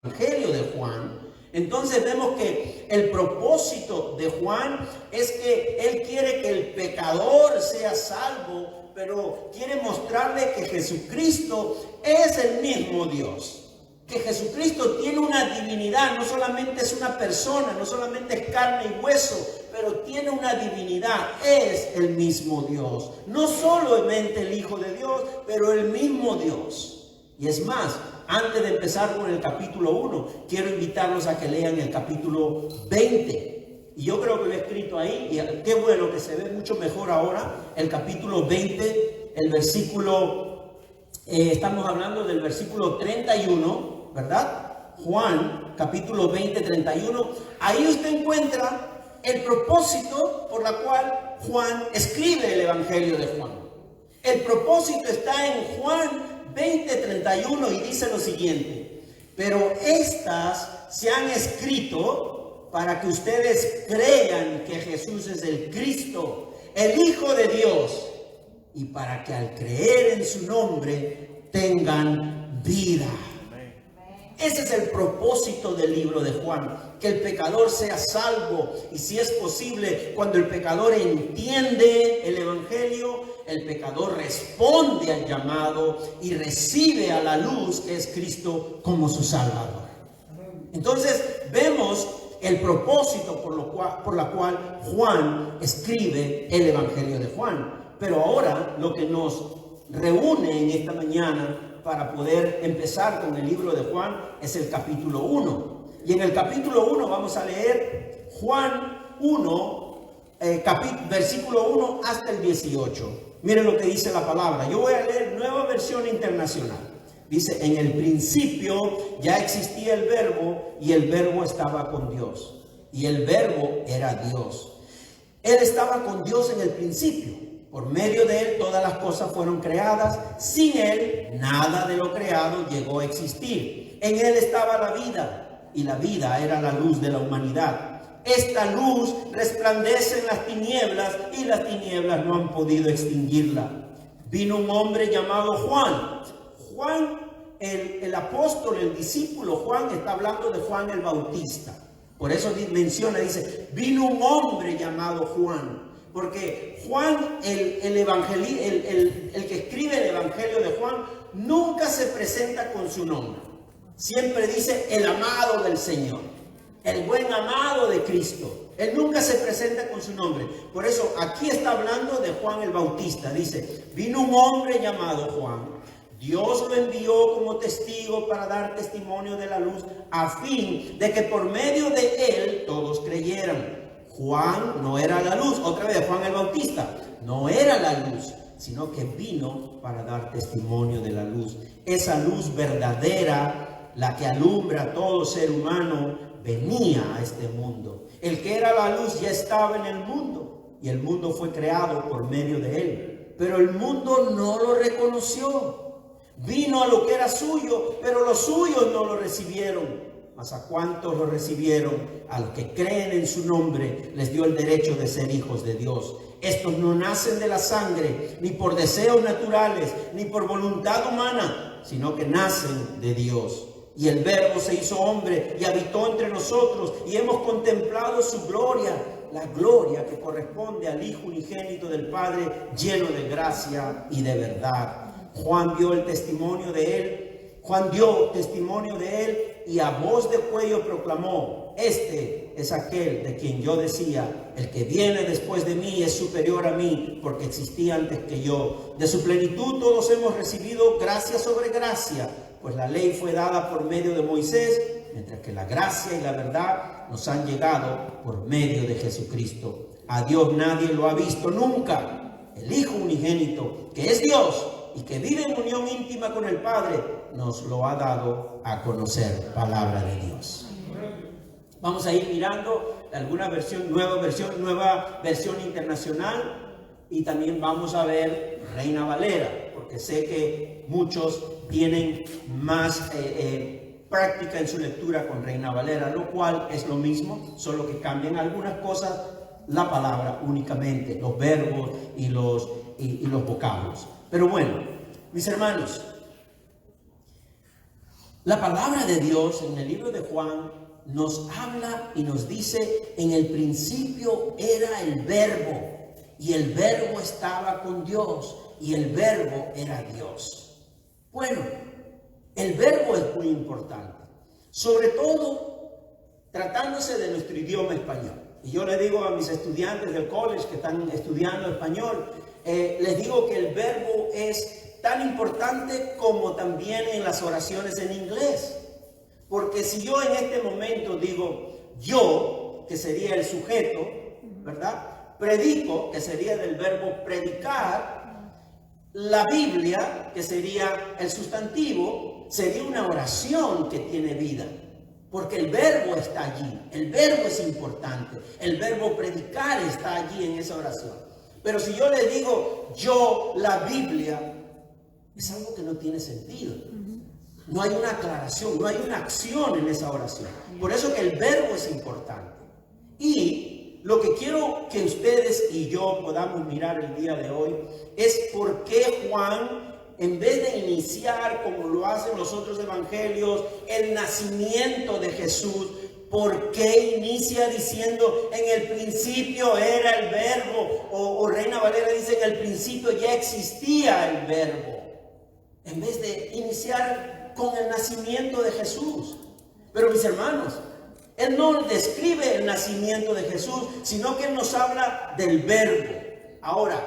Evangelio de Juan, entonces vemos que el propósito de Juan es que él quiere que el pecador sea salvo, pero quiere mostrarle que Jesucristo es el mismo Dios. Que Jesucristo tiene una divinidad, no solamente es una persona, no solamente es carne y hueso, pero tiene una divinidad, es el mismo Dios. No solamente el Hijo de Dios, pero el mismo Dios. Y es más, antes de empezar con el capítulo 1, quiero invitarlos a que lean el capítulo 20. Y yo creo que lo he escrito ahí, y qué bueno que se ve mucho mejor ahora, el capítulo 20, el versículo, estamos hablando del versículo 31, ¿verdad? Juan, capítulo 20, 31. Ahí usted encuentra el propósito por la cual Juan escribe el Evangelio de Juan. El propósito está en Juan 20:31 y dice lo siguiente: pero estas se han escrito para que ustedes crean que Jesús es el Cristo, el Hijo de Dios, y para que al creer en su nombre tengan vida. Ese es el propósito del libro de Juan, que el pecador sea salvo. Y si es posible, cuando el pecador entiende el Evangelio, el pecador responde al llamado y recibe a la luz que es Cristo como su Salvador. Entonces vemos el propósito por la cual Juan escribe el Evangelio de Juan. Pero ahora lo que nos reúne en esta mañana para poder empezar con el libro de Juan es el capítulo 1. Y en el capítulo 1 vamos a leer Juan 1, versículo 1 hasta el 18. Miren lo que dice la palabra. Yo voy a leer Nueva Versión Internacional. Dice: en el principio ya existía el verbo, y el verbo estaba con Dios, y el verbo era Dios. Él estaba con Dios en el principio. Por medio de él todas las cosas fueron creadas. Sin él nada de lo creado llegó a existir. En él estaba la vida, y la vida era la luz de la humanidad. Esta luz resplandece en las tinieblas, y las tinieblas no han podido extinguirla. Vino un hombre llamado Juan. Juan, el apóstol, el discípulo Juan, está hablando de Juan el Bautista. Por eso menciona, dice, vino un hombre llamado Juan. Porque Juan, el que escribe el Evangelio de Juan, nunca se presenta con su nombre. Siempre dice el amado del Señor, el buen amado de Cristo. Él nunca se presenta con su nombre. Por eso aquí está hablando de Juan el Bautista. Dice: vino un hombre llamado Juan. Dios lo envió como testigo para dar testimonio de la luz, a fin de que por medio de él todos creyeran. Juan no era la luz, otra vez Juan el Bautista, no era la luz, sino que vino para dar testimonio de la luz. Esa luz verdadera, la que alumbra a todo ser humano, venía a este mundo. El que era la luz ya estaba en el mundo, y el mundo fue creado por medio de él, pero el mundo no lo reconoció. Vino a lo que era suyo, pero los suyos no lo recibieron. Mas a cuantos lo recibieron, a los que creen en su nombre, les dio el derecho de ser hijos de Dios. Estos no nacen de la sangre, ni por deseos naturales, ni por voluntad humana, sino que nacen de Dios. Y el Verbo se hizo hombre y habitó entre nosotros, y hemos contemplado su gloria, la gloria que corresponde al Hijo unigénito del Padre, lleno de gracia y de verdad. Juan dio el testimonio de él. Juan dio testimonio de él y a voz de cuello proclamó: este es aquel de quien yo decía, el que viene después de mí es superior a mí, porque existía antes que yo. De su plenitud todos hemos recibido gracia sobre gracia, pues la ley fue dada por medio de Moisés, mientras que la gracia y la verdad nos han llegado por medio de Jesucristo. A Dios nadie lo ha visto nunca. El Hijo unigénito, que es Dios y que vive en unión íntima con el Padre, nos lo ha dado a conocer. Palabra de Dios. Vamos a ir mirando alguna versión, nueva versión internacional, y también vamos a ver Reina Valera, porque sé que muchos tienen más práctica en su lectura con Reina Valera, lo cual es lo mismo, solo que cambian algunas cosas, la palabra únicamente, los verbos y los vocablos. Pero bueno, mis hermanos, La palabra de Dios en el libro de Juan nos habla y nos dice: en el principio era el Verbo, y el Verbo estaba con Dios, y el Verbo era Dios. Bueno, el verbo es muy importante, sobre todo tratándose de nuestro idioma español. Y yo le digo a mis estudiantes del college que están estudiando español, les digo que el verbo es tan importante como también en las oraciones en inglés. Porque si yo en este momento digo yo, que sería el sujeto, ¿verdad? Predico, que sería del verbo predicar. La Biblia, que sería el sustantivo, sería una oración que tiene vida. Porque el verbo está allí, el verbo es importante, el verbo predicar está allí en esa oración. Pero si yo le digo yo, la Biblia, es algo que no tiene sentido. No hay una aclaración, no hay una acción en esa oración. Por eso que el verbo es importante. Y lo que quiero que ustedes y yo podamos mirar el día de hoy es por qué Juan, en vez de iniciar como lo hacen los otros evangelios, el nacimiento de Jesús, ¿por qué inicia diciendo en el principio era el verbo? O Reina Valera dice en el principio ya existía el verbo. En vez de iniciar con el nacimiento de Jesús. Pero mis hermanos, Él no describe el nacimiento de Jesús, sino que Él nos habla del verbo. Ahora,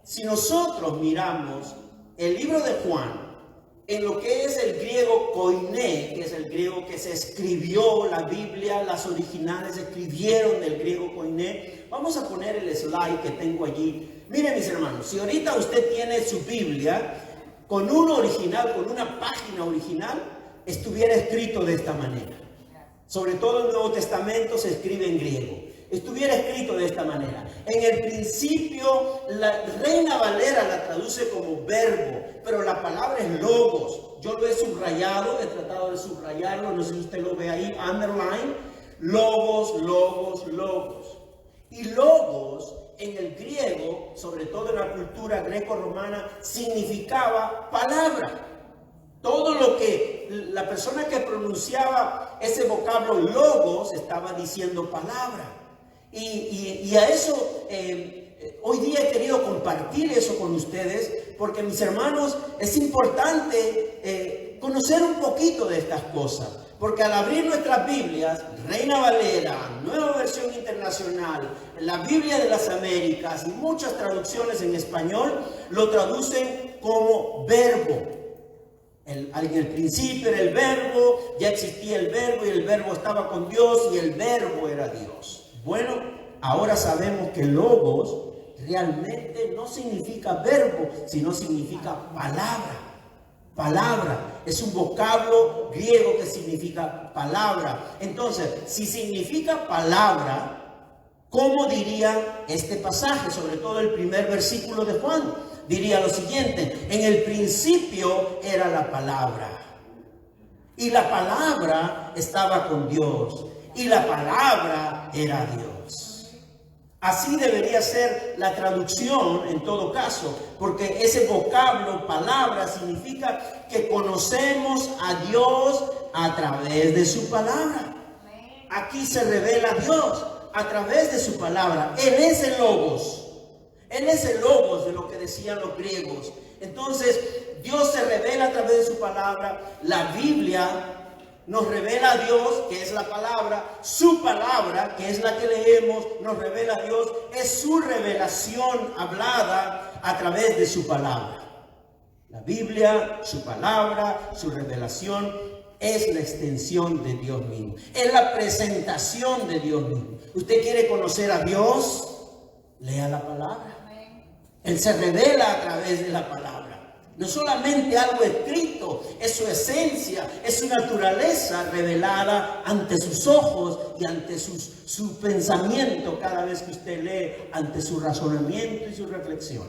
si nosotros miramos el libro de Juan, en lo que es el griego koiné, que es el griego que se escribió la Biblia, las originales escribieron del griego koiné. Vamos a poner el slide que tengo allí. Miren mis hermanos, si ahorita usted tiene su Biblia, con uno original, con una página original, estuviera escrito de esta manera. Sobre todo el Nuevo Testamento se escribe en griego. Estuviera escrito de esta manera. En el principio, la Reina Valera la traduce como verbo, pero la palabra es logos. Yo lo he subrayado, he tratado de subrayarlo, no sé si usted lo ve ahí, underline. Logos, logos, logos. Y logos en el griego, sobre todo en la cultura greco-romana, significaba palabra. Todo lo que la persona que pronunciaba ese vocablo logos estaba diciendo palabra. Y a eso, hoy día he querido compartir eso con ustedes, porque mis hermanos, es importante conocer un poquito de estas cosas. Porque al abrir nuestras Biblias, Reina Valera, Nueva Versión Internacional, la Biblia de las Américas y muchas traducciones en español, lo traducen como verbo. En el principio era el verbo, ya existía el verbo y el verbo estaba con Dios y el verbo era Dios. Bueno, ahora sabemos que logos realmente no significa verbo, sino significa palabra. Palabra, es un vocablo griego que significa palabra. Entonces, si significa palabra, ¿cómo diría este pasaje? Sobre todo el primer versículo de Juan. Diría lo siguiente: en el principio era la palabra, y la palabra estaba con Dios, y la palabra era Dios. Así debería ser la traducción en todo caso, porque ese vocablo, palabra, significa que conocemos a Dios a través de su palabra. Aquí se revela Dios a través de su palabra. Él es el logos. Él es el logos de lo que decían los griegos. Entonces, Dios se revela a través de su palabra. La Biblia nos revela a Dios, que es la palabra. Su palabra, que es la que leemos, nos revela a Dios. Es su revelación hablada a través de su palabra. La Biblia, su palabra, su revelación es la extensión de Dios mismo. Es la presentación de Dios mismo. ¿Usted quiere conocer a Dios? Lea la palabra. Él se revela a través de la palabra. No solamente algo escrito, es su esencia, es su naturaleza revelada ante sus ojos y ante su pensamiento cada vez que usted lee, ante su razonamiento y su reflexión.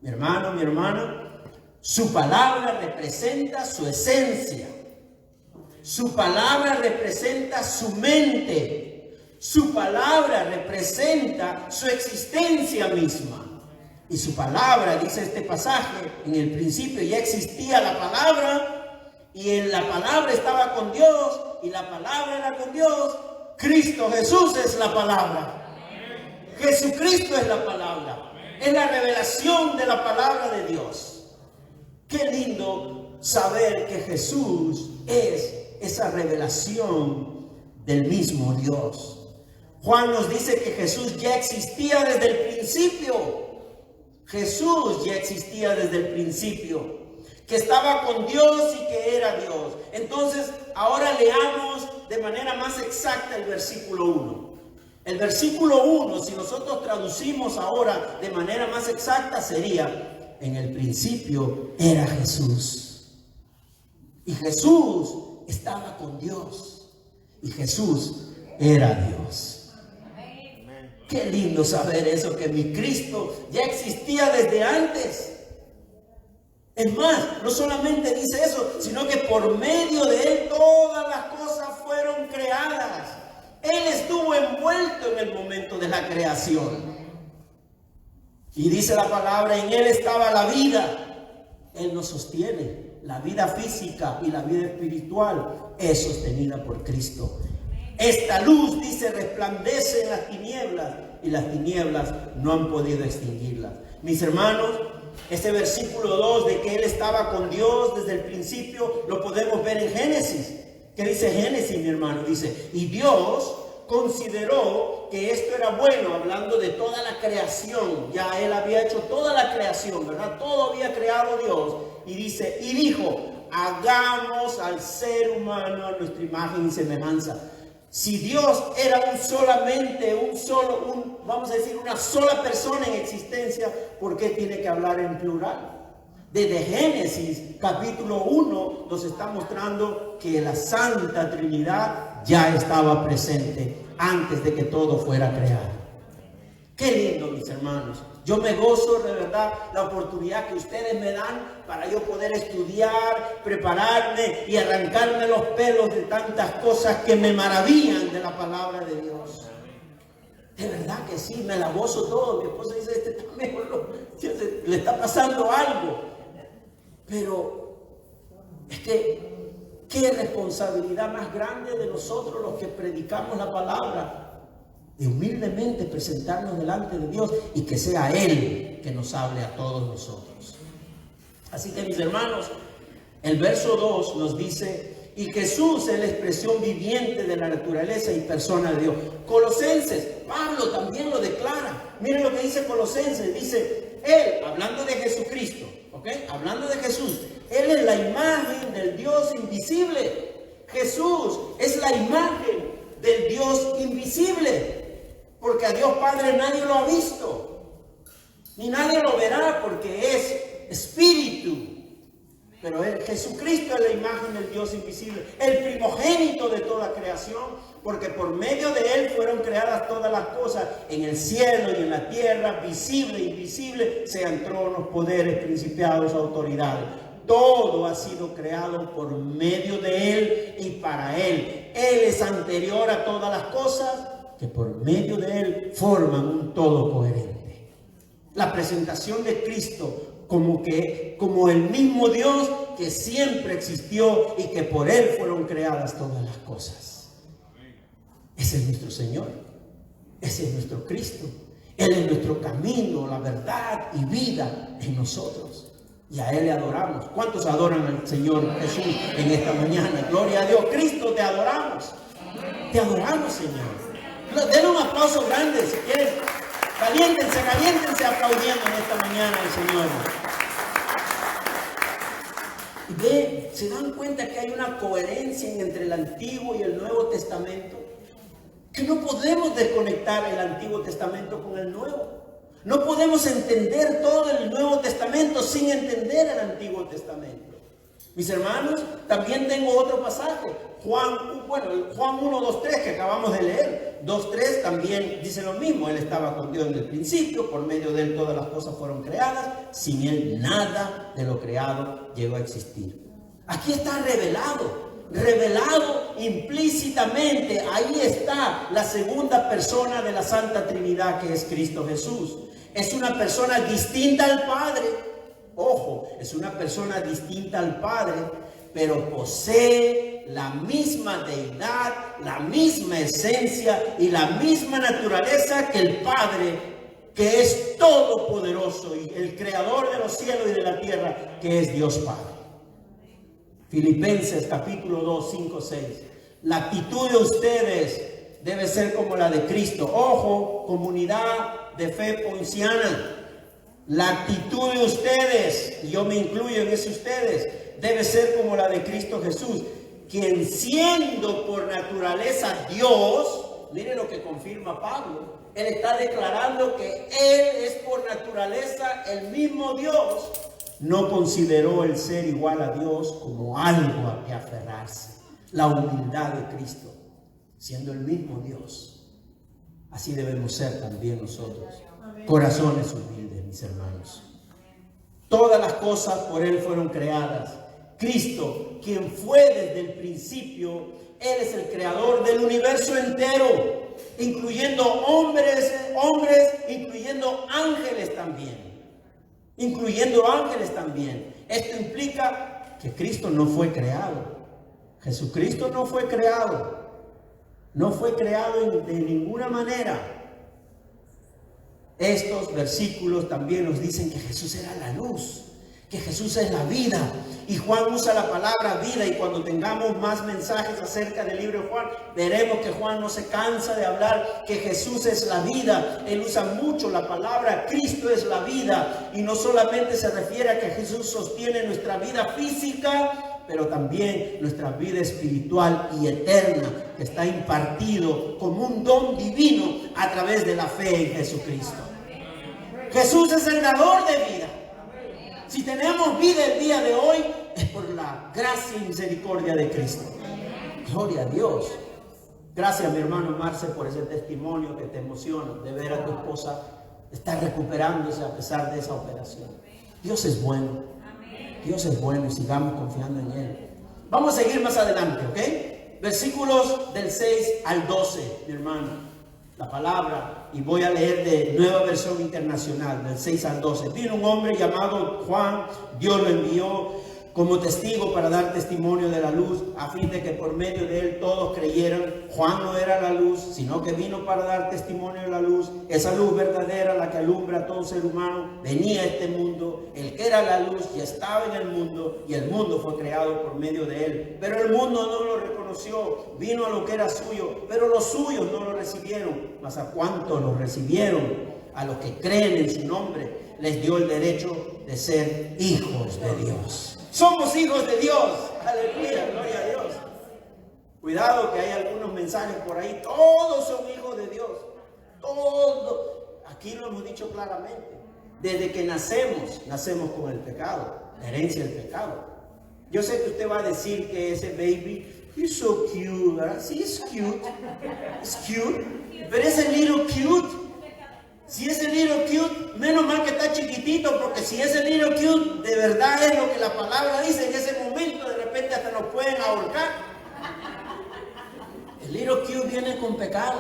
Mi hermano, mi hermana, su palabra representa su esencia. Su palabra representa su mente. Su palabra representa su existencia misma. Y su palabra, dice este pasaje, en el principio ya existía la palabra y en la palabra estaba con Dios, y la palabra era con Dios. Cristo Jesús es la palabra. Jesucristo es la palabra. Es la revelación de la palabra de Dios. Qué lindo saber que Jesús es esa revelación del mismo Dios. Juan nos dice que Jesús ya existía desde el principio. Jesús ya existía desde el principio, que estaba con Dios y que era Dios. Entonces, ahora leamos de manera más exacta el versículo 1. El versículo 1, si nosotros traducimos ahora de manera más exacta, sería: en el principio era Jesús. Y Jesús estaba con Dios. Y Jesús era Dios. Qué lindo saber eso, que mi Cristo ya existía desde antes. Es más, no solamente dice eso, sino que por medio de Él todas las cosas fueron creadas. Él estuvo envuelto en el momento de la creación. Y dice la palabra: en Él estaba la vida. Él nos sostiene. La vida física y la vida espiritual es sostenida por Cristo. Esta luz, dice, resplandece en las tinieblas, y las tinieblas no han podido extinguirlas. Mis hermanos, este versículo 2 de que Él estaba con Dios desde el principio, lo podemos ver en Génesis. ¿Qué dice Génesis, mi hermano? Dice: y Dios consideró que esto era bueno, hablando de toda la creación. Ya Él había hecho toda la creación, ¿verdad? Todo había creado Dios. Y dice, y dijo: hagamos al ser humano a nuestra imagen y semejanza. Si Dios era vamos a decir, una sola persona en existencia, ¿por qué tiene que hablar en plural? Desde Génesis capítulo 1 nos está mostrando que la Santa Trinidad ya estaba presente antes de que todo fuera creado. Qué lindo, mis hermanos. Yo me gozo de verdad la oportunidad que ustedes me dan para yo poder estudiar, prepararme y arrancarme los pelos de tantas cosas que me maravillan de la palabra de Dios. De verdad que sí, me la gozo todo. Mi esposa dice: este también le está pasando algo. Pero es que qué responsabilidad más grande de nosotros los que predicamos la palabra, de humildemente presentarnos delante de Dios y que sea Él que nos hable a todos nosotros. Así que, mis hermanos, el verso 2 nos dice: y Jesús es la expresión viviente de la naturaleza y persona de Dios. Colosenses, Pablo también lo declara. Miren lo que dice Colosenses. Dice: Él, hablando de Jesucristo, ¿ok? Hablando de Jesús, Él es la imagen del Dios invisible. Jesús es la imagen del Dios invisible. Porque a Dios Padre nadie lo ha visto, ni nadie lo verá, porque es espíritu. Pero Jesucristo es la imagen del Dios invisible, el primogénito de toda creación, porque por medio de Él fueron creadas todas las cosas, en el cielo y en la tierra, visible e invisible, sean tronos, poderes, principados, autoridades. Todo ha sido creado por medio de Él y para Él. Él es anterior a todas las cosas, que por medio de Él forman un todo coherente. La presentación de Cristo como el mismo Dios que siempre existió y que por Él fueron creadas todas las cosas. Ese es nuestro Señor. Ese es nuestro Cristo. Él es nuestro camino, la verdad y vida en nosotros. Y a Él le adoramos. ¿Cuántos adoran al Señor Jesús en esta mañana? Gloria a Dios. Cristo, te adoramos. Te adoramos, Señor. Denle un aplauso grande si quieren. Caliéntense aplaudiendo en esta mañana al Señor. Y ven, ¿se dan cuenta que hay una coherencia entre el Antiguo y el Nuevo Testamento? Que no podemos desconectar el Antiguo Testamento con el Nuevo. No podemos entender todo el Nuevo Testamento sin entender el Antiguo Testamento. Mis hermanos, también tengo otro pasaje. Juan 1, 2, 3 que acabamos de leer. 2, 3 también dice lo mismo. Él estaba con Dios en el principio. Por medio de Él todas las cosas fueron creadas. Sin Él nada de lo creado llegó a existir. Aquí está revelado implícitamente. Ahí está la segunda persona de la Santa Trinidad, que es Cristo Jesús. Es una persona distinta al Padre. Ojo, es una persona distinta al Padre, pero posee la misma deidad, la misma esencia y la misma naturaleza que el Padre, que es todopoderoso y el creador de los cielos y de la tierra, que es Dios Padre. Filipenses capítulo 2, 5, 6. La actitud de ustedes debe ser como la de Cristo. Ojo, comunidad de fe ponciana. La actitud de ustedes, y yo me incluyo en ese ustedes, debe ser como la de Cristo Jesús, quien siendo por naturaleza Dios, mire lo que confirma Pablo, él está declarando que él es por naturaleza el mismo Dios, no consideró el ser igual a Dios como algo a que aferrarse. La humildad de Cristo, siendo el mismo Dios. Así debemos ser también nosotros. Corazones humildes, mis hermanos. Todas las cosas por Él fueron creadas. Cristo, quien fue desde el principio, Él es el creador del universo entero, incluyendo hombres, incluyendo ángeles también. Esto implica que Cristo no fue creado. Jesucristo no fue creado. No fue creado de ninguna manera. Estos versículos también nos dicen que Jesús era la luz, que Jesús es la vida. Y Juan usa la palabra vida, y cuando tengamos más mensajes acerca del libro de Juan, veremos que Juan no se cansa de hablar que Jesús es la vida. Él usa mucho la palabra Cristo es la vida, y no solamente se refiere a que Jesús sostiene nuestra vida física, pero también nuestra vida espiritual y eterna, que está impartido como un don divino a través de la fe en Jesucristo. Jesús es el dador de vida. Si tenemos vida el día de hoy, es por la gracia y misericordia de Cristo. Gloria a Dios. Gracias, mi hermano Marce, por ese testimonio que te emociona, de ver a tu esposa estar recuperándose a pesar de esa operación. Dios es bueno. Dios es bueno, y sigamos confiando en Él. Vamos a seguir más adelante, ¿ok? Versículos del 6 al 12, mi hermano. La palabra, y voy a leer de Nueva Versión Internacional, del 6 al 12. Vino un hombre llamado Juan, Dios lo envió como testigo para dar testimonio de la luz, a fin de que por medio de él todos creyeran. Juan no era la luz, sino que vino para dar testimonio de la luz, esa luz verdadera, la que alumbra a todo ser humano. Venía a este mundo, el que era la luz ya estaba en el mundo, y el mundo fue creado por medio de él, pero el mundo no lo reconoció. Vino a lo que era suyo, pero los suyos no lo recibieron. Mas a cuantos lo recibieron, a los que creen en su nombre, les dio el derecho de ser hijos de Dios. Somos hijos de Dios. Aleluya, gloria a Dios. Cuidado que hay algunos mensajes por ahí. Todos son hijos de Dios. Todos. Aquí lo hemos dicho claramente. Desde que nacemos con el pecado. La herencia del pecado. Yo sé que usted va a decir que ese baby, he's so cute, ¿verdad? Sí, es cute. Es cute. Pero ese little cute. Si ese little cute, menos mal que está chiquitito, porque si ese little cute de verdad es lo que la palabra dice, en ese momento de repente hasta nos pueden ahorcar. El little cute viene con pecado.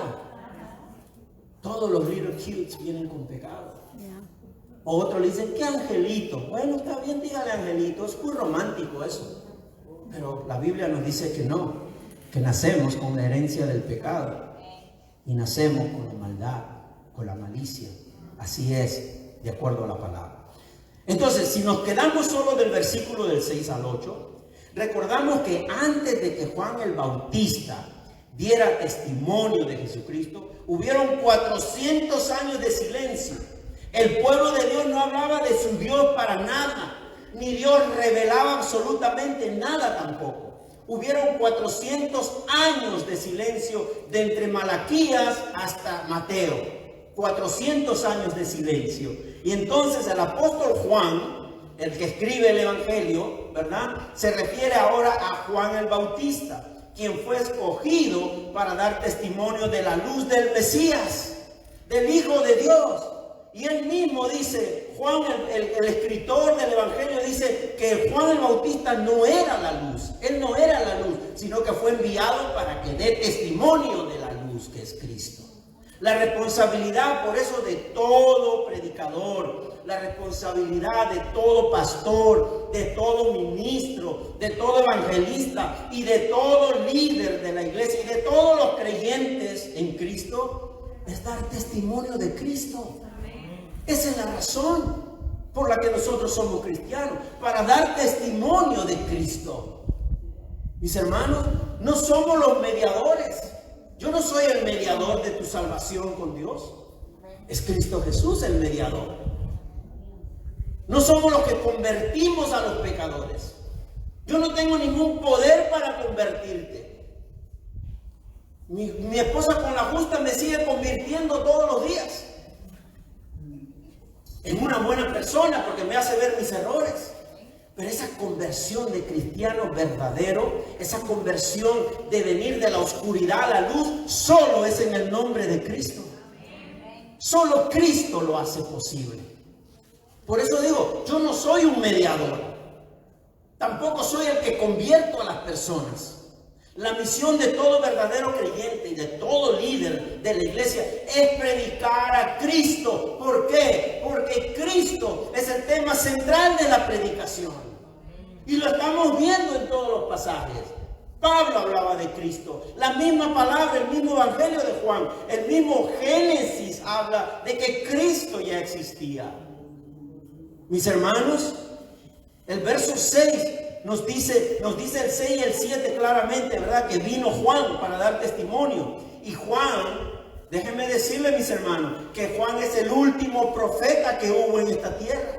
Todos los little cutes vienen con pecado. Otros le dicen, ¿qué angelito? Bueno, está bien, dígale angelito, es muy romántico eso. Pero la Biblia nos dice que no, que nacemos con la herencia del pecado y nacemos con la maldad, con la malicia. Así es, de acuerdo a la palabra. Entonces, si nos quedamos solo del versículo del 6 al 8, recordamos que antes de que Juan el Bautista diera testimonio de Jesucristo, hubieron 400 años de silencio. El pueblo de Dios no hablaba de su Dios para nada, ni Dios revelaba absolutamente nada tampoco. Hubieron 400 años de silencio de entre Malaquías hasta Mateo. 400 años de silencio. Y entonces el apóstol Juan, el que escribe el Evangelio, ¿verdad?, se refiere ahora a Juan el Bautista, quien fue escogido para dar testimonio de la luz del Mesías, del Hijo de Dios. Y él mismo dice, Juan, el escritor del Evangelio, dice que Juan el Bautista no era la luz. Él no era la luz, sino que fue enviado para que dé testimonio de la luz que es Cristo. La responsabilidad, por eso, de todo predicador, la responsabilidad de todo pastor, de todo ministro, de todo evangelista y de todo líder de la iglesia y de todos los creyentes en Cristo es dar testimonio de Cristo. Esa es la razón por la que nosotros somos cristianos, para dar testimonio de Cristo. Mis hermanos, no somos los mediadores. Yo no soy el mediador de tu salvación con Dios. Es Cristo Jesús el mediador. No somos los que convertimos a los pecadores. Yo no tengo ningún poder para convertirte. Mi esposa con la justa me sigue convirtiendo todos los días en una buena persona porque me hace ver mis errores. Pero esa conversión de cristiano verdadero, esa conversión de venir de la oscuridad a la luz, solo es en el nombre de Cristo. Solo Cristo lo hace posible. Por eso digo, yo no soy un mediador. Tampoco soy el que convierto a las personas. La misión de todo verdadero creyente y de todo líder de la iglesia es predicar a Cristo. ¿Por qué? Porque Cristo es el tema central de la predicación. Y lo estamos viendo en todos los pasajes. Pablo hablaba de Cristo. La misma palabra, el mismo evangelio de Juan, el mismo Génesis habla de que Cristo ya existía. Mis hermanos, el verso 6 nos dice el 6 y el 7 claramente, ¿verdad? Que vino Juan para dar testimonio. Y Juan, déjenme decirle, mis hermanos, que Juan es el último profeta que hubo en esta tierra.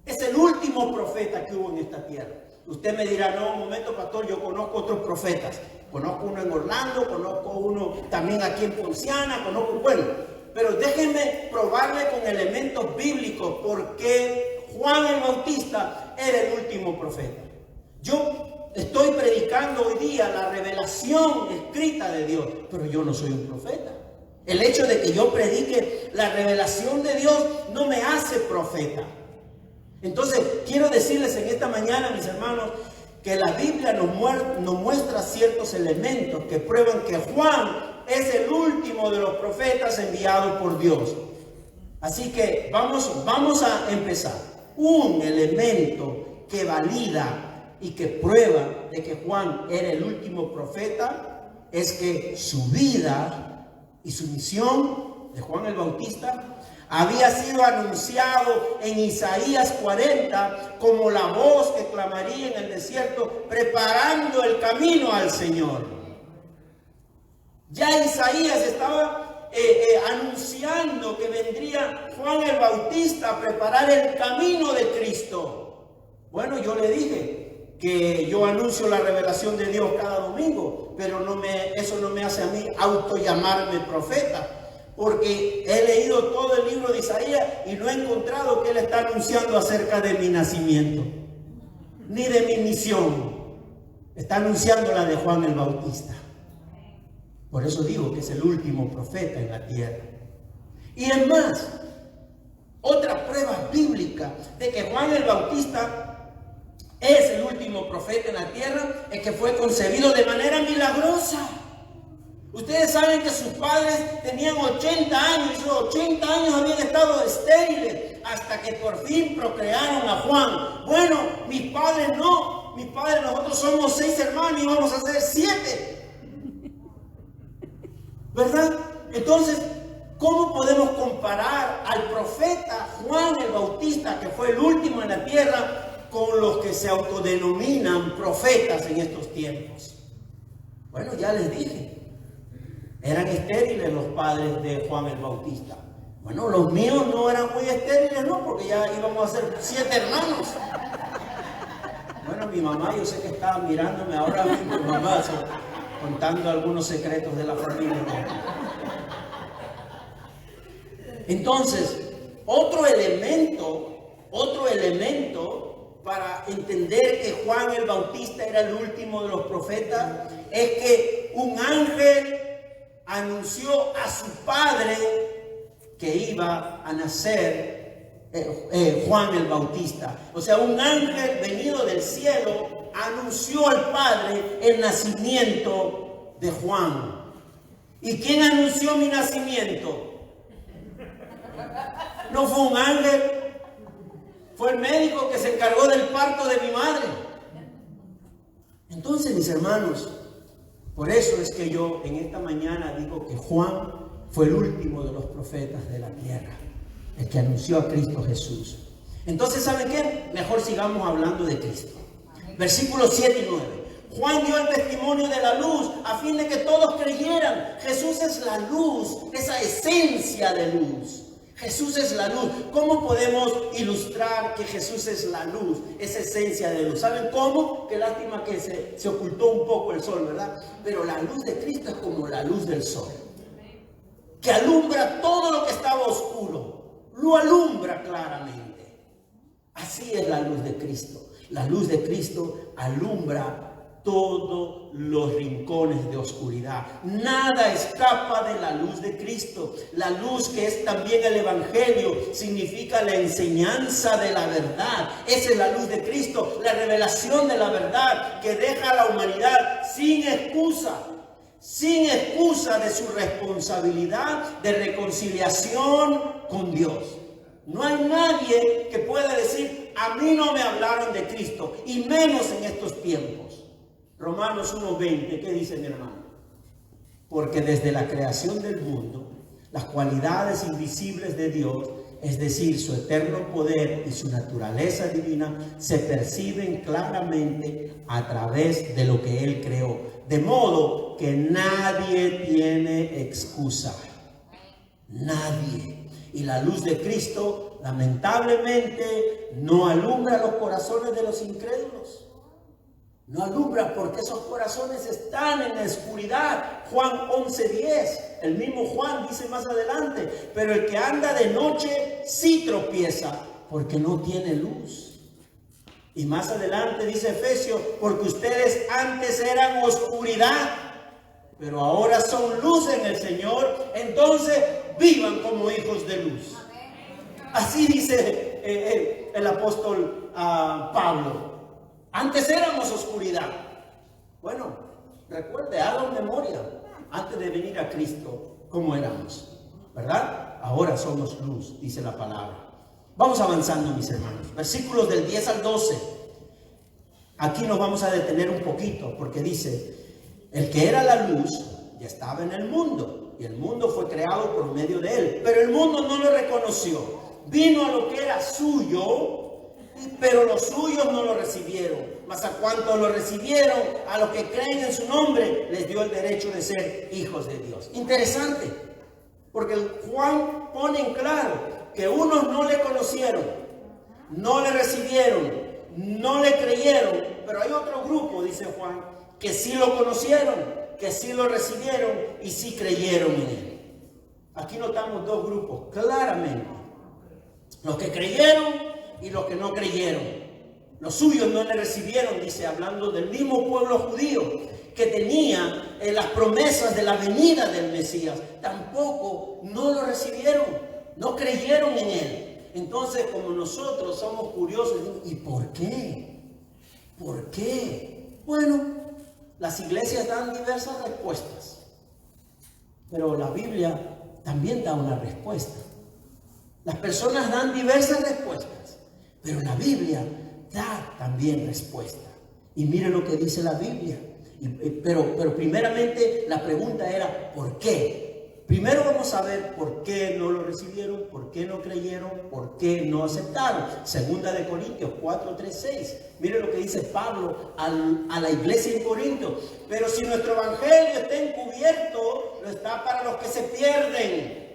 Es el último profeta que hubo en esta tierra. Usted me dirá, no, un momento, pastor, yo conozco otros profetas. Conozco uno en Orlando, conozco uno también aquí en Ponciana, bueno. Pero déjenme probarle con elementos bíblicos por qué Juan el Bautista era el último profeta. Yo estoy predicando hoy día la revelación escrita de Dios, pero yo no soy un profeta. El hecho de que yo predique la revelación de Dios no me hace profeta. Entonces, quiero decirles en esta mañana, mis hermanos, que la Biblia nos muestra ciertos elementos que prueban que Juan es el último de los profetas enviados por Dios. Así que vamos a empezar. Un elemento que valida y que prueba de que Juan era el último profeta es que su vida y su misión de Juan el Bautista había sido anunciado en Isaías 40 como la voz que clamaría en el desierto, preparando el camino al Señor. Ya Isaías estaba anunciando que vendría Juan el Bautista a preparar el camino de Cristo. Bueno, yo le dije que yo anuncio la revelación de Dios cada domingo, pero eso no me hace a mí autollamarme profeta. Porque he leído todo el libro de Isaías y no he encontrado que él está anunciando acerca de mi nacimiento, ni de mi misión. Está anunciando la de Juan el Bautista. Por eso digo que es el último profeta en la tierra. Y es más, otra prueba bíblica de que Juan el Bautista es el último profeta en la tierra es que fue concebido de manera milagrosa. Ustedes saben que sus padres tenían 80 años y esos 80 años habían estado estériles hasta que por fin procrearon a Juan. Bueno, mis padres no. Mis padres, nosotros somos 6 hermanos y vamos a ser 7. ¿Verdad? Entonces, ¿cómo podemos comparar al profeta Juan el Bautista, que fue el último en la tierra, con los que se autodenominan profetas en estos tiempos? Bueno, ya les dije. Eran estériles los padres de Juan el Bautista. Bueno, los míos no eran muy estériles, ¿no? Porque ya íbamos a ser 7 hermanos. Bueno, mi mamá, yo sé que estaba mirándome ahora mismo, mamá, contando algunos secretos de la familia. Entonces, otro elemento para entender que Juan el Bautista era el último de los profetas es que un ángel anunció a su padre que iba a nacer Juan el Bautista. O sea, un ángel venido del cielo anunció al padre el nacimiento de Juan. ¿Y quién anunció mi nacimiento? No fue un ángel, fue el médico que se encargó del parto de mi madre. Entonces, mis hermanos, por eso es que yo en esta mañana digo que Juan fue el último de los profetas de la tierra, el que anunció a Cristo Jesús. Entonces, ¿saben qué? Mejor sigamos hablando de Cristo. Versículos 7 y 9. Juan dio el testimonio de la luz a fin de que todos creyeran. Jesús es la luz, esa esencia de luz. Jesús es la luz. ¿Cómo podemos ilustrar que Jesús es la luz, esa esencia de luz? ¿Saben cómo? Qué lástima que se ocultó un poco el sol, ¿verdad? Pero la luz de Cristo es como la luz del sol, que alumbra todo lo que estaba oscuro, lo alumbra claramente. Así es la luz de Cristo. La luz de Cristo alumbra todos los rincones de oscuridad. Nada escapa de la luz de Cristo. La luz, que es también el Evangelio, significa la enseñanza de la verdad. Esa es la luz de Cristo, la revelación de la verdad que deja a la humanidad sin excusa de su responsabilidad de reconciliación con Dios. No hay nadie que pueda decir: a mí no me hablaron de Cristo, y menos en estos tiempos. Romanos 1:20, ¿qué dice mi hermano? Porque desde la creación del mundo, las cualidades invisibles de Dios, es decir, su eterno poder y su naturaleza divina, se perciben claramente a través de lo que Él creó. De modo que nadie tiene excusa. Nadie. Y la luz de Cristo, lamentablemente, no alumbra los corazones de los incrédulos. No alumbra porque esos corazones están en la oscuridad. Juan 11:10. El mismo Juan dice más adelante: pero el que anda de noche sí tropieza porque no tiene luz. Y más adelante dice Efesios: porque ustedes antes eran oscuridad, pero ahora son luz en el Señor. Entonces vivan como hijos de luz. Así dice el apóstol Pablo. Antes éramos oscuridad. Bueno, recuerde, hagan memoria, antes de venir a Cristo, ¿cómo éramos? ¿Verdad? Ahora somos luz, dice la palabra. Vamos avanzando, mis hermanos. Versículos del 10 al 12. Aquí nos vamos a detener un poquito, porque dice: el que era la luz ya estaba en el mundo, y el mundo fue creado por medio de él, pero el mundo no lo reconoció. Vino a lo que era suyo, pero los suyos no lo recibieron. Mas a cuantos lo recibieron, a los que creen en su nombre, les dio el derecho de ser hijos de Dios. Interesante, porque Juan pone en claro que unos no le conocieron, no le recibieron, no le creyeron, pero hay otro grupo, dice Juan, que sí lo conocieron, que sí lo recibieron y sí creyeron en él. Aquí notamos dos grupos claramente: los que creyeron y los que no creyeron. Los suyos no le recibieron, dice, hablando del mismo pueblo judío que tenía las promesas de la venida del Mesías. Tampoco no lo recibieron, no creyeron en él. Entonces, como nosotros somos curiosos, ¿y por qué? ¿Por qué? Bueno, las iglesias dan diversas respuestas, pero la Biblia también da una respuesta. Las personas dan diversas respuestas, pero la Biblia da también respuesta. Y mire lo que dice la Biblia. Pero primeramente la pregunta era: ¿por qué? Primero vamos a ver por qué no lo recibieron, por qué no creyeron, por qué no aceptaron. Segunda de Corintios 4:3-6. Mire lo que dice Pablo a la iglesia en Corinto: pero si nuestro evangelio está encubierto, lo está para los que se pierden.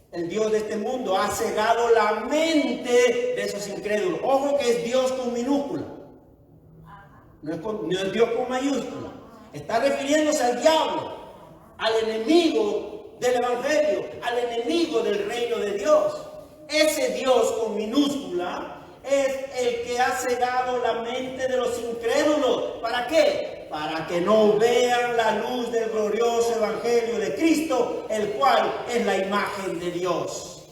El Dios de este mundo ha cegado la mente de esos incrédulos. Ojo que es Dios con minúscula, no es Dios con mayúscula. Está refiriéndose al diablo, al enemigo del evangelio, al enemigo del reino de Dios. Ese Dios con minúscula es el que ha cegado la mente de los incrédulos. ¿Para qué? Para que no vean la luz del glorioso evangelio de Cristo, el cual es la imagen de Dios.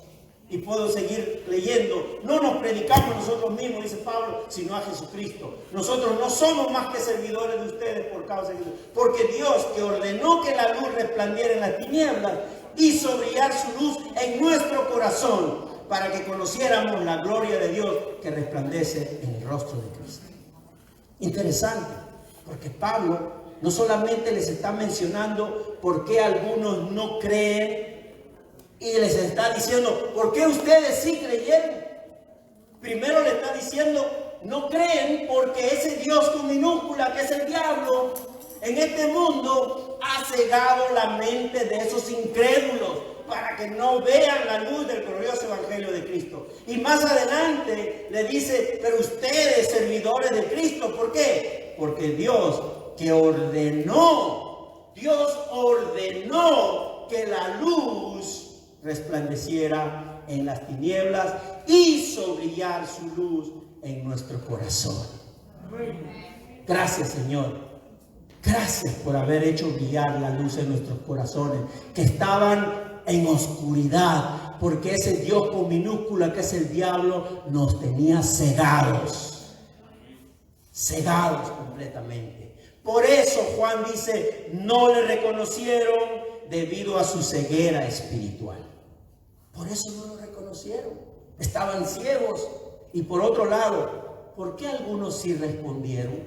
Y puedo seguir leyendo. No nos predicamos nosotros mismos, dice Pablo, sino a Jesucristo. Nosotros no somos más que servidores de ustedes por causa de Dios. Porque Dios, que ordenó que la luz resplandiera en las tinieblas, hizo brillar su luz en nuestro corazón para que conociéramos la gloria de Dios que resplandece en el rostro de Cristo. Interesante, porque Pablo no solamente les está mencionando por qué algunos no creen, y les está diciendo, ¿por qué ustedes sí creyeron? Primero le está diciendo, no creen porque ese Dios con minúscula, que es el diablo, en este mundo ha cegado la mente de esos incrédulos para que no vean la luz del glorioso evangelio de Cristo. Y más adelante le dice, pero ustedes, servidores de Cristo, ¿por qué? Porque Dios ordenó que la luz resplandeciera en las tinieblas, hizo brillar su luz en nuestro corazón. Gracias, Señor. Gracias por haber hecho brillar la luz en nuestros corazones, que estaban en oscuridad, porque ese Dios con minúscula, que es el diablo, nos tenía cegados completamente. Por eso Juan dice, no le reconocieron debido a su ceguera espiritual. Por eso no lo reconocieron. Estaban ciegos. Y por otro lado, ¿por qué algunos sí respondieron?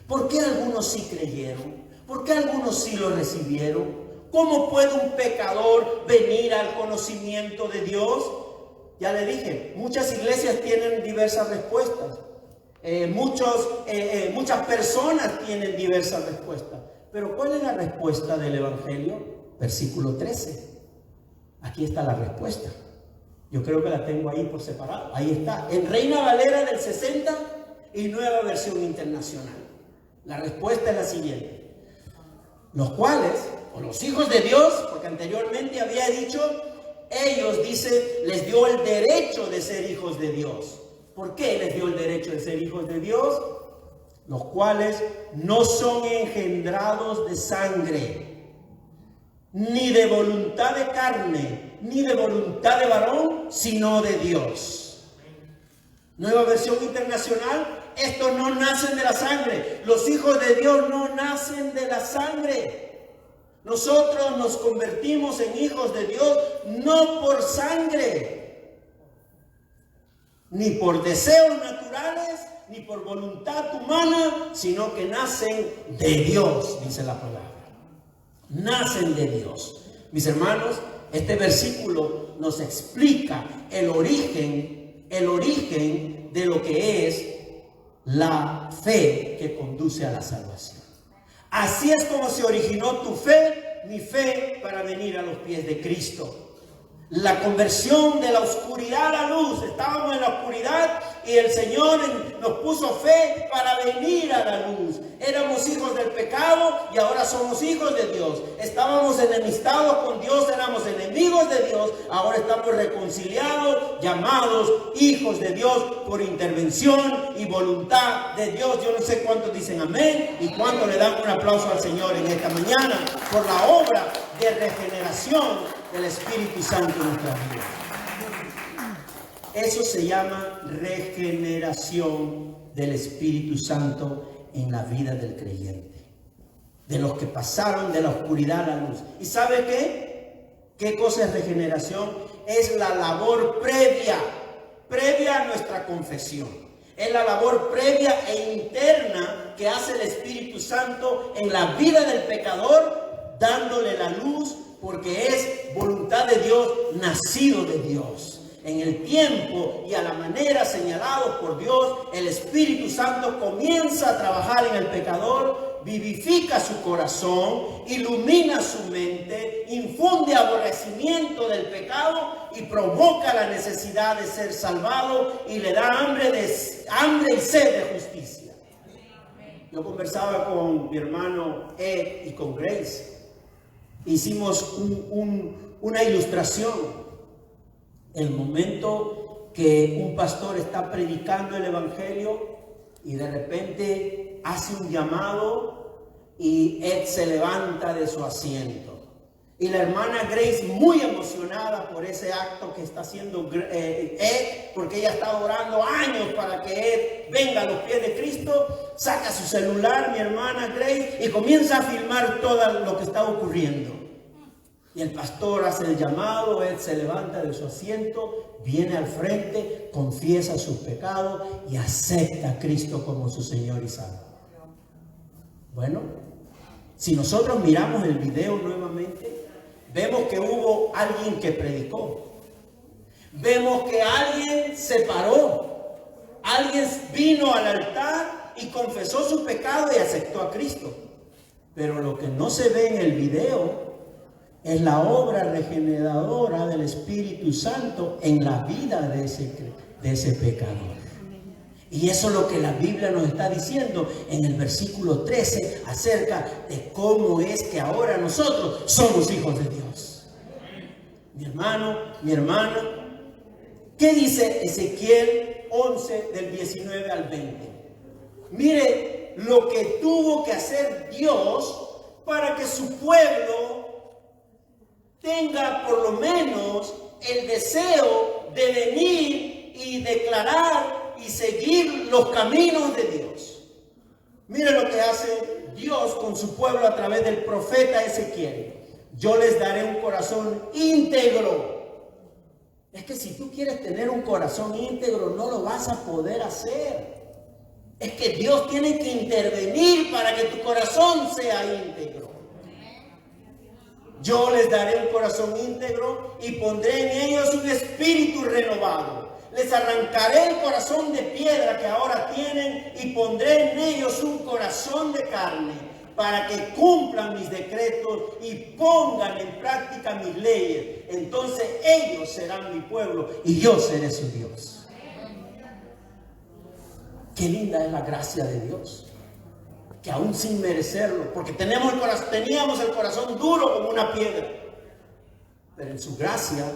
¿Por qué algunos sí creyeron? ¿Por qué algunos sí lo recibieron? ¿Cómo puede un pecador venir al conocimiento de Dios? Ya le dije, muchas iglesias tienen diversas respuestas. Muchas personas tienen diversas respuestas. Pero ¿cuál es la respuesta del Evangelio? Versículo 13. Aquí está la respuesta. Yo creo que la tengo ahí por separado. Ahí está. En Reina Valera del 60 y Nueva Versión Internacional. La respuesta es la siguiente. Los cuales, o los hijos de Dios, porque anteriormente había dicho, ellos, dice, les dio el derecho de ser hijos de Dios. ¿Por qué les dio el derecho de ser hijos de Dios? Los cuales no son engendrados de sangre, ni de voluntad de carne, ni de voluntad de varón, sino de Dios. Nueva Versión Internacional, estos no nacen de la sangre. Los hijos de Dios no nacen de la sangre. Nosotros nos convertimos en hijos de Dios no por sangre, ni por deseos naturales, ni por voluntad humana, sino que nacen de Dios, dice la palabra. Nacen de Dios. Mis hermanos, este versículo nos explica el origen de lo que es la fe que conduce a la salvación. Así es como se originó tu fe, mi fe, para venir a los pies de Cristo. La conversión de la oscuridad a la luz. Estábamos en la oscuridad y el Señor nos puso fe para venir a la luz. Éramos hijos del pecado y ahora somos hijos de Dios. Estábamos enemistados con Dios, éramos enemigos de Dios. Ahora estamos reconciliados, llamados hijos de Dios por intervención y voluntad de Dios. Yo no sé cuántos dicen amén y cuántos le dan un aplauso al Señor en esta mañana por la obra de regeneración del Espíritu Santo en nuestra vida. Eso se llama regeneración del Espíritu Santo en la vida del creyente, de los que pasaron de la oscuridad a la luz. ¿Y sabe qué? ¿Qué cosa es regeneración? Es la labor previa a nuestra confesión. Es la labor previa e interna que hace el Espíritu Santo en la vida del pecador, dándole la luz, porque es voluntad de Dios, nacido de Dios. En el tiempo y a la manera señalados por Dios, el Espíritu Santo comienza a trabajar en el pecador, vivifica su corazón, ilumina su mente, infunde aborrecimiento del pecado y provoca la necesidad de ser salvado y le da hambre y sed de justicia. Yo conversaba con mi hermano Ed y con Grace. Hicimos una ilustración. El momento que un pastor está predicando el evangelio y de repente hace un llamado y Ed se levanta de su asiento Y la hermana Grace, muy emocionada por ese acto que está haciendo Ed, porque ella está orando años para que Ed venga a los pies de Cristo, saca su celular, mi hermana Grace, y comienza a filmar todo lo que está ocurriendo. Y el pastor hace el llamado, Ed se levanta de su asiento, viene al frente, confiesa sus pecados y acepta a Cristo como su Señor y Salvador. Bueno, si nosotros miramos el video nuevamente, vemos que hubo alguien que predicó. Vemos que alguien se paró. Alguien vino al altar y confesó su pecado y aceptó a Cristo. Pero lo que no se ve en el video es la obra regeneradora del Espíritu Santo en la vida de ese pecador. Y eso es lo que la Biblia nos está diciendo en el versículo 13 acerca de cómo es que ahora nosotros somos hijos de Dios. Mi hermano, mi hermana, ¿qué dice Ezequiel 11 del 19 al 20? Mire lo que tuvo que hacer Dios para que su pueblo tenga por lo menos el deseo de venir y declarar y seguir los caminos de Dios. Mire lo que hace Dios con su pueblo a través del profeta Ezequiel. Yo les daré un corazón íntegro. Es que si tú quieres tener un corazón íntegro, no lo vas a poder hacer. Es que Dios tiene que intervenir para que tu corazón sea íntegro. Yo les daré un corazón íntegro y pondré en ellos un espíritu renovado. Les arrancaré el corazón de piedra que ahora tienen y pondré en ellos un corazón de carne para que cumplan mis decretos y pongan en práctica mis leyes. Entonces ellos serán mi pueblo y yo seré su Dios. Qué linda es la gracia de Dios. Que aún sin merecerlo, porque teníamos el corazón duro como una piedra, pero en su gracia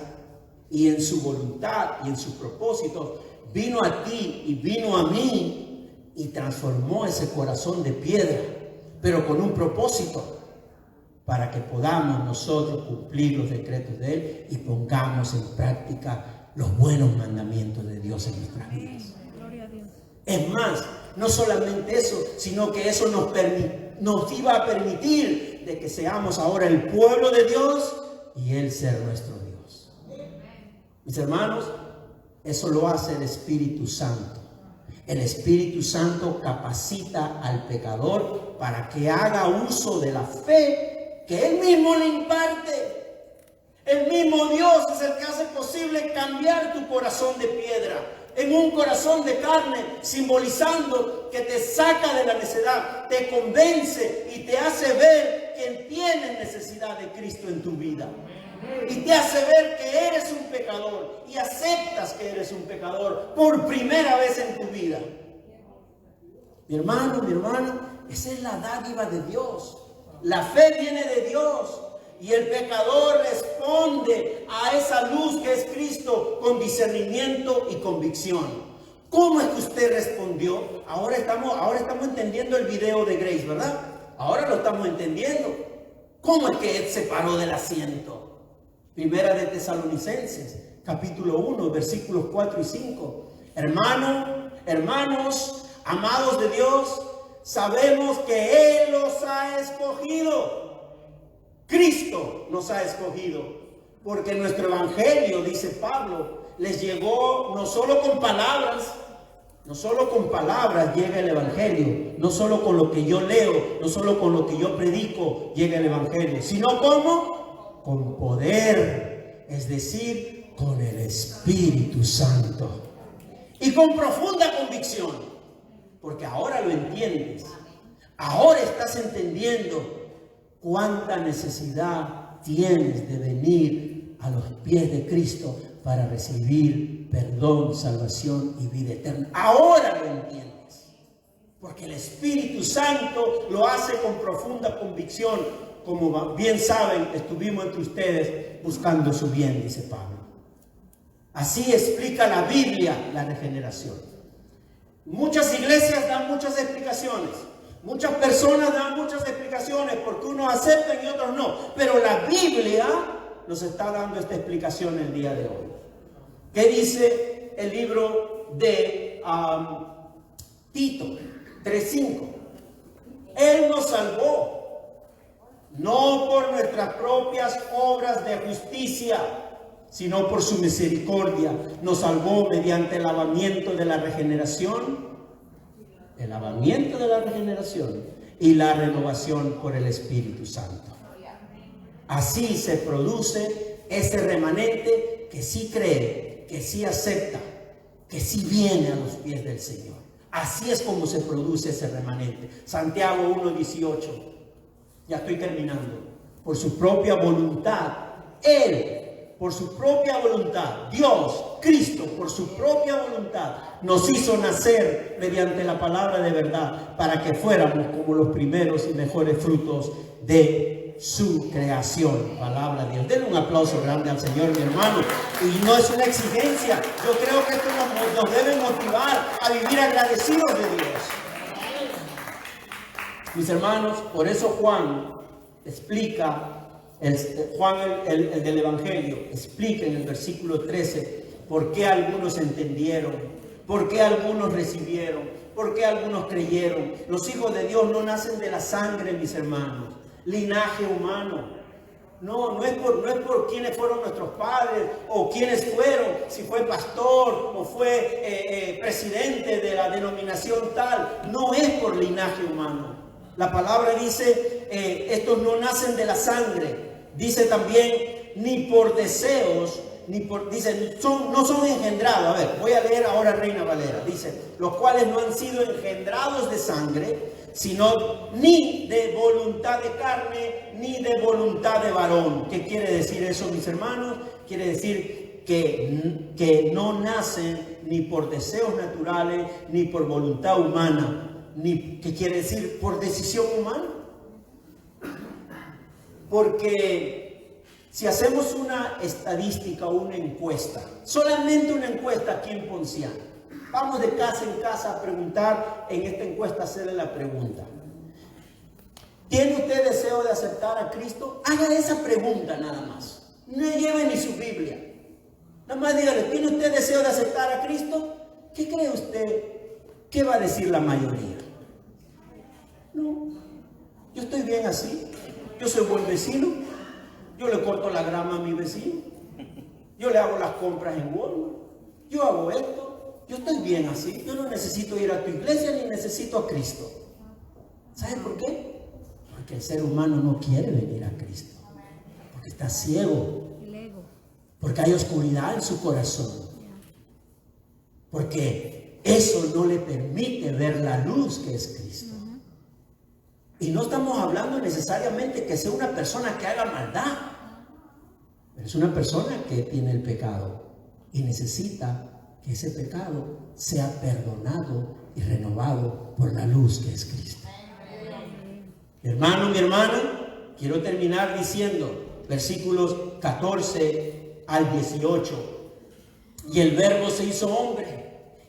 y en su voluntad y en sus propósitos vino a ti y vino a mí y transformó ese corazón de piedra, pero con un propósito, para que podamos nosotros cumplir los decretos de Él y pongamos en práctica los buenos mandamientos de Dios en nuestras vidas. Es más, no solamente eso, sino que eso nos iba a permitir de que seamos ahora el pueblo de Dios y Él ser nuestro Dios. Mis hermanos, eso lo hace el Espíritu Santo. El Espíritu Santo capacita al pecador para que haga uso de la fe que Él mismo le imparte. El mismo Dios es el que hace posible cambiar tu corazón de piedra en un corazón de carne, simbolizando que te saca de la necedad, te convence y te hace ver que tienes necesidad de Cristo en tu vida. Y te hace ver que eres un pecador y aceptas que eres un pecador por primera vez en tu vida. Mi hermano, mi hermana, esa es la dádiva de Dios. La fe viene de Dios. Y el pecador responde a esa luz que es Cristo con discernimiento y convicción. ¿Cómo es que usted respondió? Ahora estamos entendiendo el video de Grace, ¿verdad? Ahora lo estamos entendiendo. ¿Cómo es que él se paró del asiento? Primera de Tesalonicenses, capítulo 1, versículos 4 y 5. Hermanos, amados de Dios, sabemos que Él los ha escogido. Cristo nos ha escogido, porque nuestro evangelio, dice Pablo, les llegó no solo con palabras llega el evangelio, no solo con lo que yo leo, no solo con lo que yo predico llega el evangelio, sino ¿cómo? Con poder, es decir, con el Espíritu Santo y con profunda convicción, porque ahora lo entiendes, ahora estás entendiendo cuánta necesidad tienes de venir a los pies de Cristo para recibir perdón, salvación y vida eterna. Ahora lo entiendes, porque el Espíritu Santo lo hace con profunda convicción. Como bien saben, estuvimos entre ustedes buscando su bien, dice Pablo. Así explica la Biblia la regeneración. Muchas iglesias dan muchas explicaciones. Muchas personas dan muchas explicaciones porque unos aceptan y otros no. Pero la Biblia nos está dando esta explicación el día de hoy. ¿Qué dice el libro de Tito 3:5? Él nos salvó, no por nuestras propias obras de justicia, sino por su misericordia. Nos salvó mediante el lavamiento de la regeneración. El lavamiento de la regeneración y la renovación por el Espíritu Santo. Así se produce ese remanente que sí cree, que sí acepta, que sí viene a los pies del Señor. Así es como se produce ese remanente. Santiago 1:18. Ya estoy terminando. Por su propia voluntad, Él, por su propia voluntad, Dios, Cristo, por su propia voluntad, nos hizo nacer mediante la palabra de verdad para que fuéramos como los primeros y mejores frutos de su creación. Palabra de Dios. Denle un aplauso grande al Señor, mi hermano. Y no es una exigencia. Yo creo que esto nos debe motivar a vivir agradecidos de Dios. Mis hermanos, por eso Juan explica, Juan el del Evangelio, explica en el versículo 13 por qué algunos entendieron, por qué algunos recibieron, por qué algunos creyeron. Los hijos de Dios no nacen de la sangre, mis hermanos, linaje humano. No es por quiénes fueron nuestros padres o quiénes fueron, si fue pastor o fue presidente de la denominación tal. No es por linaje humano. La palabra dice, estos no nacen de la sangre. Dice también, ni por deseos, dice, no son engendrados. A ver, voy a leer ahora Reina Valera. Dice, los cuales no han sido engendrados de sangre, sino ni de voluntad de carne, ni de voluntad de varón. ¿Qué quiere decir eso, mis hermanos? Quiere decir que no nacen ni por deseos naturales, ni por voluntad humana. ¿Qué quiere decir? Por decisión humana. Porque si hacemos una estadística o una encuesta, solamente una encuesta aquí en Ponciano, vamos de casa en casa a preguntar, en esta encuesta hacerle la pregunta: ¿tiene usted deseo de aceptar a Cristo? Haga esa pregunta nada más. No lleve ni su Biblia. Nada más dígale: ¿tiene usted deseo de aceptar a Cristo? ¿Qué cree usted? ¿Qué va a decir la mayoría? No, yo estoy bien así. Yo soy buen vecino. Yo le corto la grama a mi vecino. Yo le hago las compras en Walmart. Yo hago esto. Yo estoy bien así. Yo no necesito ir a tu iglesia ni necesito a Cristo. ¿Saben por qué? Porque el ser humano no quiere venir a Cristo. Porque está ciego. Porque hay oscuridad en su corazón. Porque eso no le permite ver la luz que es Cristo. Y no estamos hablando necesariamente que sea una persona que haga maldad. Pero es una persona que tiene el pecado y necesita que ese pecado sea perdonado y renovado por la luz que es Cristo. Mi hermano, mi hermana, quiero terminar diciendo versículos 14 al 18. Y el Verbo se hizo hombre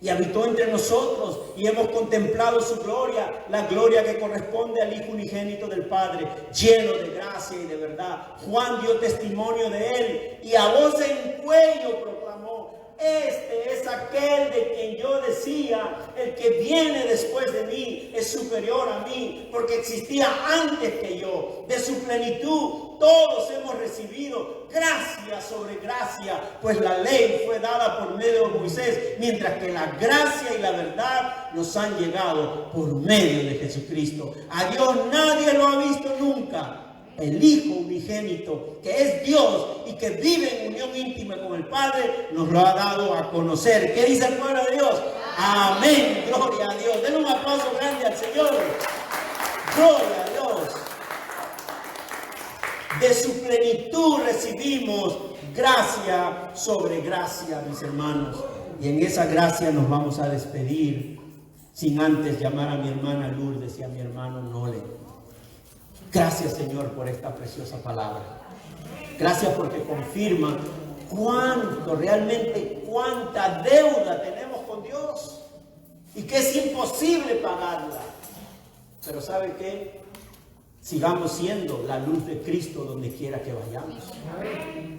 y habitó entre nosotros, y hemos contemplado su gloria, la gloria que corresponde al Hijo unigénito del Padre, lleno de gracia y de verdad. Juan dio testimonio de él, y a voz en cuello proclamó: este es aquel de quien yo decía, el que viene después de mí es superior a mí, porque existía antes que yo. De su plenitud todos hemos recibido gracia sobre gracia, pues la ley fue dada por medio de Moisés, mientras que la gracia y la verdad nos han llegado por medio de Jesucristo. A Dios nadie lo ha visto nunca. El Hijo unigénito, que es Dios y que vive en unión íntima con el Padre, nos lo ha dado a conocer. ¿Qué dice el pueblo de Dios? Amén, gloria a Dios. Denle un aplauso grande al Señor. Gloria a Dios. De su plenitud recibimos gracia sobre gracia, mis hermanos. Y en esa gracia nos vamos a despedir, sin antes llamar a mi hermana Lourdes y a mi hermano Nole. Gracias, Señor, por esta preciosa palabra. Gracias porque confirma cuánta deuda tenemos con Dios y que es imposible pagarla. Pero ¿sabe qué? Sigamos siendo la luz de Cristo donde quiera que vayamos.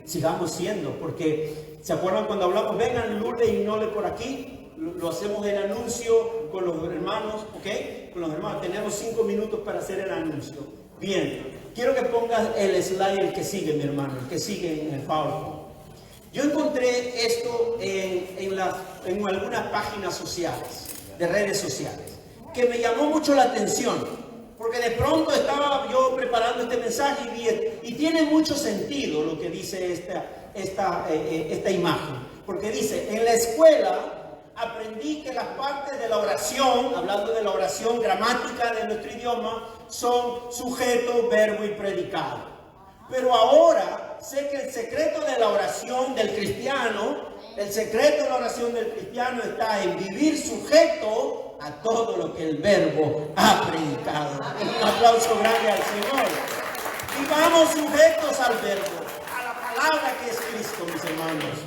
Sigamos siendo, porque ¿se acuerdan cuando hablamos? Vengan Lourdes y Nole por aquí. Lo hacemos el anuncio con los hermanos, ¿ok? Con los hermanos. Tenemos 5 minutos para hacer el anuncio. Bien, quiero que pongas el slide, el que sigue, mi hermano, el que sigue en el PowerPoint. Yo encontré esto en algunas páginas sociales, de redes sociales, que me llamó mucho la atención. Porque de pronto estaba yo preparando este mensaje y tiene mucho sentido lo que dice esta imagen. Porque dice, en la escuela aprendí que las partes de la oración, hablando de la oración gramática de nuestro idioma, son sujeto, verbo y predicado. Pero ahora sé que el secreto de la oración del cristiano, está en vivir sujeto a todo lo que el verbo ha predicado. Un aplauso grande al Señor. Y vamos sujetos al verbo, a la palabra que es Cristo, mis hermanos.